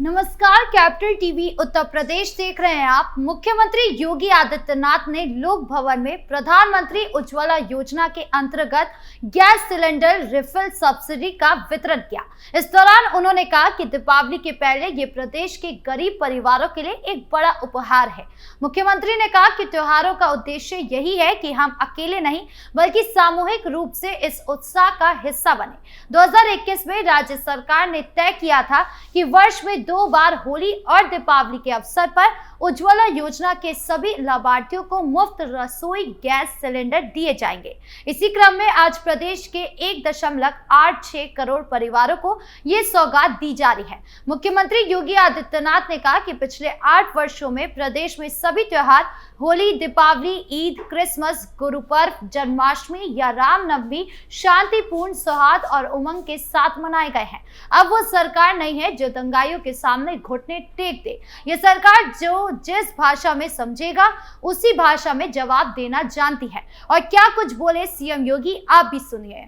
नमस्कार, capital TV Uttar Pradesh देख रहे हैं आप। मुख्यमंत्री योगी आदित्यनाथ ने लोक भवन में प्रधानमंत्री उज्ज्वला योजना के अंतर्गत गैस सिलेंडर रिफिल सब्सिडी का वितरण किया। इस दौरान उन्होंने कहा कि दीपावली के पहले ये प्रदेश के गरीब परिवारों के लिए एक बड़ा उपहार है। मुख्यमंत्री ने कहा कि त्योहारों का उद्देश्य यही है कि हम अकेले नहीं बल्कि सामूहिक रूप से इस उत्साह का हिस्सा बने। 2021 में राज्य सरकार ने तय किया था कि वर्ष में 2 बार होली और दीपावली के अवसर पर उज्ज्वला योजना के सभी लाभार्थियों को मुफ्त रसोई गैस सिलेंडर दिए जाएंगे। इसी क्रम में आज प्रदेश के 1.86 करोड़ परिवारों को ये सौगात दी जा रही है। मुख्यमंत्री योगी आदित्यनाथ ने कहा कि पिछले 8 वर्षों में प्रदेश में सभी त्योहार होली, दीपावली, ईद, क्रिसमस, गुरु पर्व, जन्माष्टमी या रामनवमी शांतिपूर्ण, सौहार्द और उमंग के साथ मनाए गए हैं। अब वो सरकार नहीं है जो दंगाइयों के सामने घुटने टेक दे। ये सरकार जो जिस भाषा में समझेगा उसी भाषा में जवाब देना जानती है। और क्या कुछ बोले सीएम योगी, आप भी सुनिए।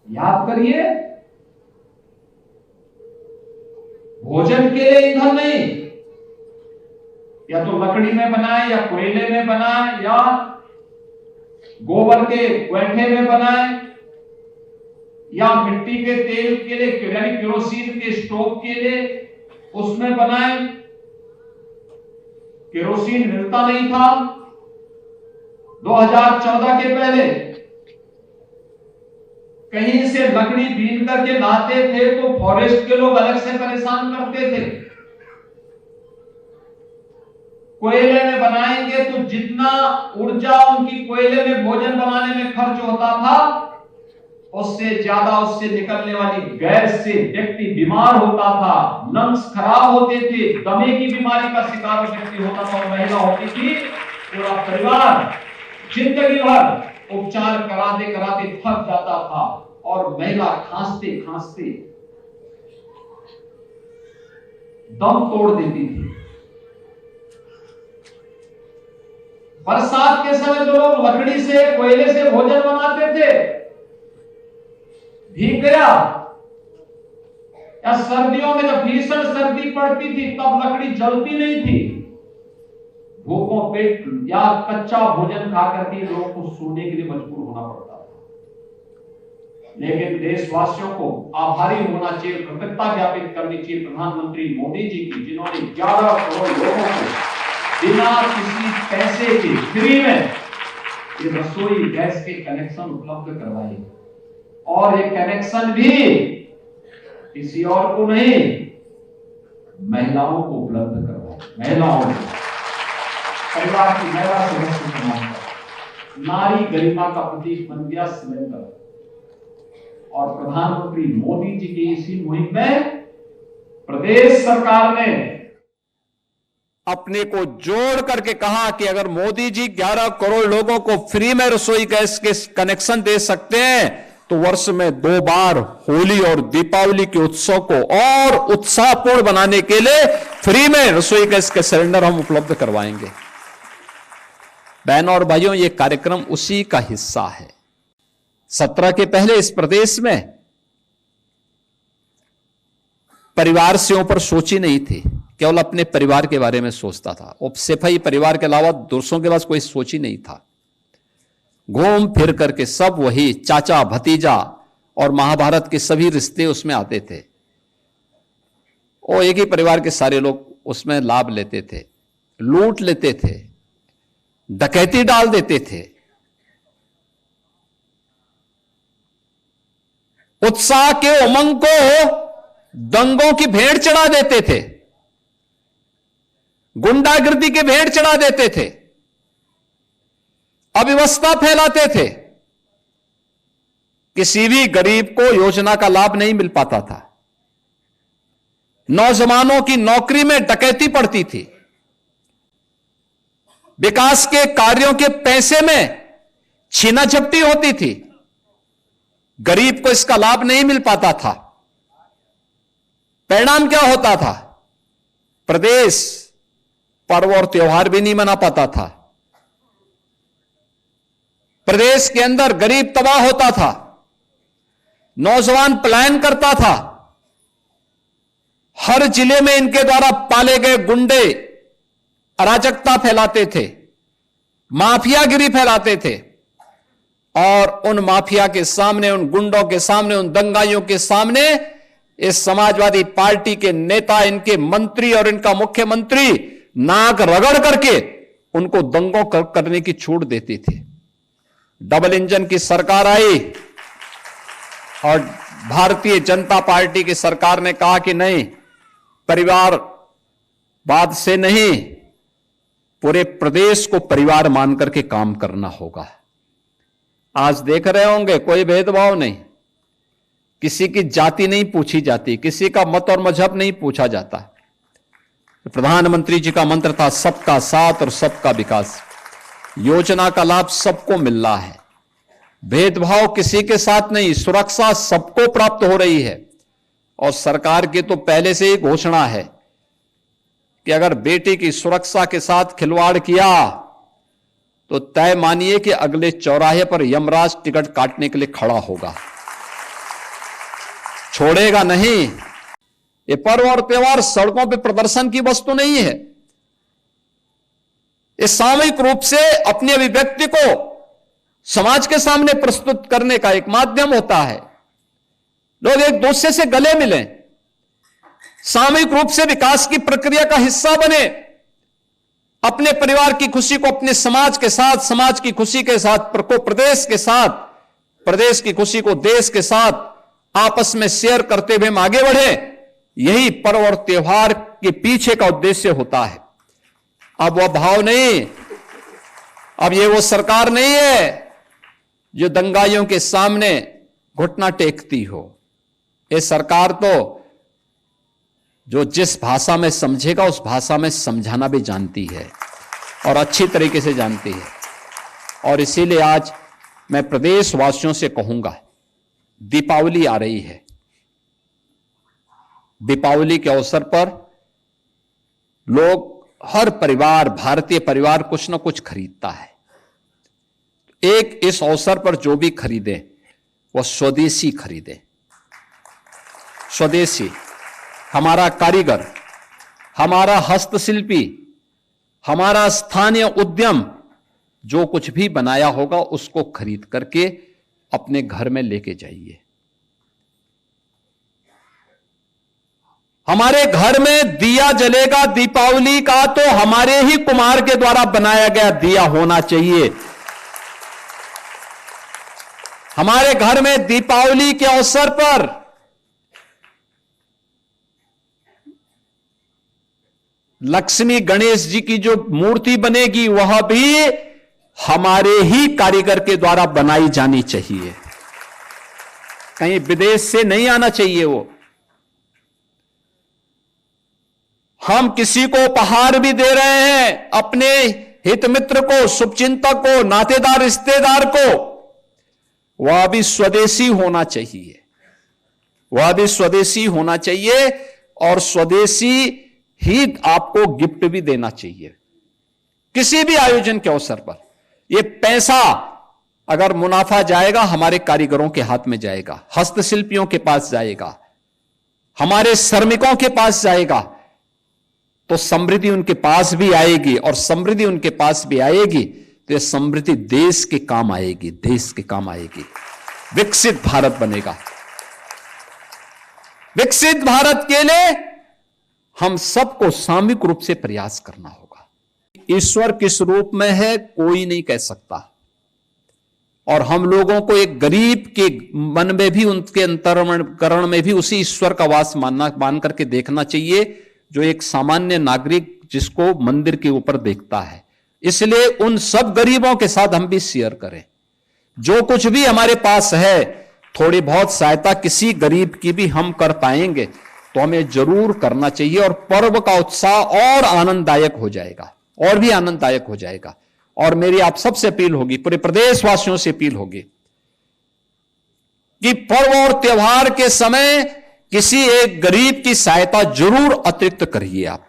याद करिए, भोजन के लिए ईंधन नहीं, या तो लकड़ी में बनाए या कोयले में बनाए या गोबर के गोइठे में बनाए या मिट्टी के तेल के लिए यानी केरोसिन के स्टोव के लिए उसमें बनाए। केरोसिन मिलता नहीं था 2014 के पहले। कहीं से लकड़ी बीन करके लाते थे तो फॉरेस्ट के लोग अलग से परेशान करते थे। कोयले में बनाएंगे तो जितना ऊर्जा उनकी कोयले में भोजन बनाने में खर्च होता था उससे ज्यादा उससे निकलने वाली गैस से व्यक्ति बीमार होता था, लंग्स खराब होते थे, दमे की बीमारी का शिकार व्यक्ति होता था और महिला होती थी। पूरा परिवार जिंदगी भर उपचार कराते कराते थक जाता था और महिला खांसते खांसते दम तोड़ देती थी। बरसात के समय जो लोग लकड़ी से कोयले से भोजन बनाते थे, भीग गया, या सर्दियों में जब भीषण सर्दी पड़ती थी तब लकड़ी जलती नहीं थी, भूखों पेट या कच्चा भोजन खा करके लोगों को सोने के लिए मजबूर होना पड़ता था। लेकिन देशवासियों को आभारी होना चाहिए, कृतज्ञता ज्ञापित करनी चाहिए प्रधानमंत्री मोदी जी की, जिन्होंने 11 करोड़ लोगों को बिना किसी पैसे के फ्री में ये रसोई गैस के कनेक्शन उपलब्ध करवाए। और ये कनेक्शन भी किसी और को नहीं, महिलाओं को उपलब्ध करवाए। महिलाओं को, परिवार की महिला सदस्य को, नारी गरिमा का प्रतीक बन गया सिलेंडर। और प्रधानमंत्री मोदी जी की इसी मुहिम में प्रदेश सरकार ने अपने को जोड़ करके कहा कि अगर मोदी जी 11 करोड़ लोगों को फ्री में रसोई गैस के कनेक्शन दे सकते हैं तो वर्ष में 2 बार होली और दीपावली के उत्सव को और उत्साहपूर्ण बनाने के लिए फ्री में रसोई गैस के सिलेंडर हम उपलब्ध करवाएंगे। बहनों और भाइयों, यह कार्यक्रम उसी का हिस्सा है। 17 के पहले इस प्रदेश में परिवार से ऊपर सोची नहीं थी, केवल अपने परिवार के बारे में सोचता था। और सिर्फ ही परिवार के अलावा दूसरों के पास कोई सोच ही नहीं था। घूम फिर करके सब वही चाचा भतीजा और महाभारत के सभी रिश्ते उसमें आते थे और एक ही परिवार के सारे लोग उसमें लाभ लेते थे, लूट लेते थे, डकैती डाल देते थे। उत्साह के उमंग को दंगों की भेंट चढ़ा देते थे, गुंडागिर्दी के भेंट चढ़ा देते थे, अव्यवस्था फैलाते थे। किसी भी गरीब को योजना का लाभ नहीं मिल पाता था। नौजवानों की नौकरी में डकैती पड़ती थी। विकास के कार्यों के पैसे में छीना झपटी होती थी। गरीब को इसका लाभ नहीं मिल पाता था। परिणाम क्या होता था? प्रदेश पर्व और त्योहार भी नहीं मना पाता था। प्रदेश के अंदर गरीब तबाह होता था, नौजवान पलायन करता था, हर जिले में इनके द्वारा पाले गए गुंडे अराजकता फैलाते थे, माफियागिरी फैलाते थे, और उन माफिया के सामने, उन गुंडों के सामने, उन दंगाइयों के सामने इस समाजवादी पार्टी के नेता, इनके मंत्री और इनका मुख्यमंत्री नाक रगड़ करके उनको दंगों करने की छूट देती थी। डबल इंजन की सरकार आई और भारतीय जनता पार्टी की सरकार ने कहा कि नहीं, परिवारवाद से नहीं, पूरे प्रदेश को परिवार मान करके काम करना होगा। आज देख रहे होंगे कोई भेदभाव नहीं, किसी की जाति नहीं पूछी जाती, किसी का मत और मजहब नहीं पूछा जाता। प्रधानमंत्री जी का मंत्र था सबका साथ और सबका विकास। योजना का लाभ सबको मिल रहा है, भेदभाव किसी के साथ नहीं, सुरक्षा सबको प्राप्त हो रही है। और सरकार की तो पहले से ही घोषणा है कि अगर बेटी की सुरक्षा के साथ खिलवाड़ किया तो तय मानिए कि अगले चौराहे पर यमराज टिकट काटने के लिए खड़ा होगा, छोड़ेगा नहीं। ये पर्व और त्योहार सड़कों पर प्रदर्शन की वस्तु नहीं है, ये सामूहिक रूप से अपनी अभिव्यक्ति को समाज के सामने प्रस्तुत करने का एक माध्यम होता है। लोग एक दूसरे से गले मिलें, सामूहिक रूप से विकास की प्रक्रिया का हिस्सा बने, अपने परिवार की खुशी को अपने समाज के साथ, समाज की खुशी के साथ प्रदेश के साथ, प्रदेश की खुशी को देश के साथ आपस में शेयर करते हुए हम आगे बढ़े। यही पर्व और त्योहार के पीछे का उद्देश्य होता है। अब वह भाव नहीं, अब ये वो सरकार नहीं है जो दंगाइयों के सामने घुटना टेकती हो। ये सरकार तो जो जिस भाषा में समझेगा उस भाषा में समझाना भी जानती है और अच्छी तरीके से जानती है। और इसीलिए आज मैं प्रदेशवासियों से कहूंगा, दीपावली आ रही है, दीपावली के अवसर पर लोग, हर परिवार, भारतीय परिवार कुछ ना कुछ खरीदता है। एक इस अवसर पर जो भी खरीदे वह स्वदेशी खरीदे। स्वदेशी, हमारा कारीगर, हमारा हस्तशिल्पी, हमारा स्थानीय उद्यम जो कुछ भी बनाया होगा उसको खरीद करके अपने घर में लेके जाइए। हमारे घर में दिया जलेगा दीपावली का तो हमारे ही कुम्हार के द्वारा बनाया गया दिया होना चाहिए। हमारे घर में दीपावली के अवसर पर लक्ष्मी गणेश जी की जो मूर्ति बनेगी वह भी हमारे ही कारीगर के द्वारा बनाई जानी चाहिए, कहीं विदेश से नहीं आना चाहिए वो। हम किसी को उपहार भी दे रहे हैं, अपने हित मित्र को, शुभचिंतक को, नातेदार, रिश्तेदार को, वह भी स्वदेशी होना चाहिए, वह भी स्वदेशी होना चाहिए और स्वदेशी ही आपको गिफ्ट भी देना चाहिए किसी भी आयोजन के अवसर पर। ये पैसा अगर मुनाफा जाएगा हमारे कारीगरों के हाथ में जाएगा, हस्तशिल्पियों के पास जाएगा, हमारे श्रमिकों के पास जाएगा, तो समृद्धि उनके पास भी आएगी। और समृद्धि उनके पास भी आएगी तो यह समृद्धि देश के काम आएगी, देश के काम आएगी। विकसित भारत बनेगा। विकसित भारत के लिए हम सबको सामूहिक रूप से प्रयास करना होगा। ईश्वर किस रूप में है कोई नहीं कह सकता, और हम लोगों को एक गरीब के मन में भी, उनके अंतःकरण में भी उसी ईश्वर का वास मान करके देखना चाहिए जो एक सामान्य नागरिक जिसको मंदिर के ऊपर देखता है। इसलिए उन सब गरीबों के साथ हम भी शेयर करें, जो कुछ भी हमारे पास है, थोड़ी बहुत सहायता किसी गरीब की भी हम कर पाएंगे तो हमें जरूर करना चाहिए। और पर्व का उत्साह और आनंददायक हो जाएगा, और भी आनंददायक हो जाएगा। और मेरी आप सबसे अपील होगी, पूरे प्रदेशवासियों से अपील होगी कि पर्व और त्योहार के समय किसी एक गरीब की सहायता जरूर अतिरिक्त करिए। आप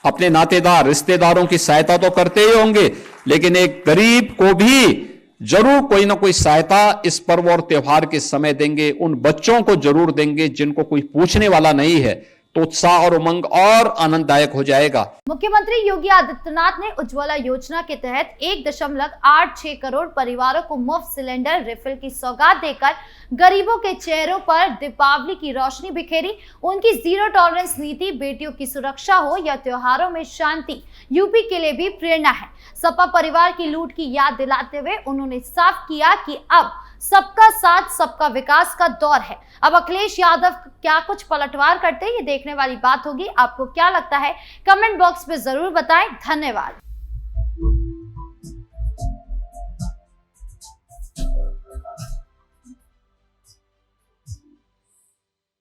अपने नातेदार, रिश्तेदारों की सहायता तो करते ही होंगे, लेकिन एक गरीब को भी जरूर कोई ना कोई सहायता इस पर्व और त्योहार के समय देंगे। उन बच्चों को जरूर देंगे जिनको कोई पूछने वाला नहीं है, तो उत्साह और उमंग और आनंददायक हो जाएगा। मुख्यमंत्री योगी आदित्यनाथ ने उज्ज्वला योजना के तहत 1.86 करोड़ परिवारों को मुफ्त सिलेंडर रिफिल की सौगात देकर गरीबों के चेहरों पर दीपावली की रोशनी बिखेरी। उनकी जीरो टॉलरेंस नीति बेटियों की सुरक्षा हो या त्योहारों में शांति यूपी के लिए भी प्रेरणा है। सपा परिवार की लूट की याद दिलाते हुए उन्होंने साफ किया कि अब सबका साथ सबका विकास का दौर है। अब अखिलेश यादव क्या कुछ पलटवार करते हैं, ये देखने वाली बात होगी। आपको क्या लगता है कमेंट बॉक्स में जरूर बताएं। धन्यवाद।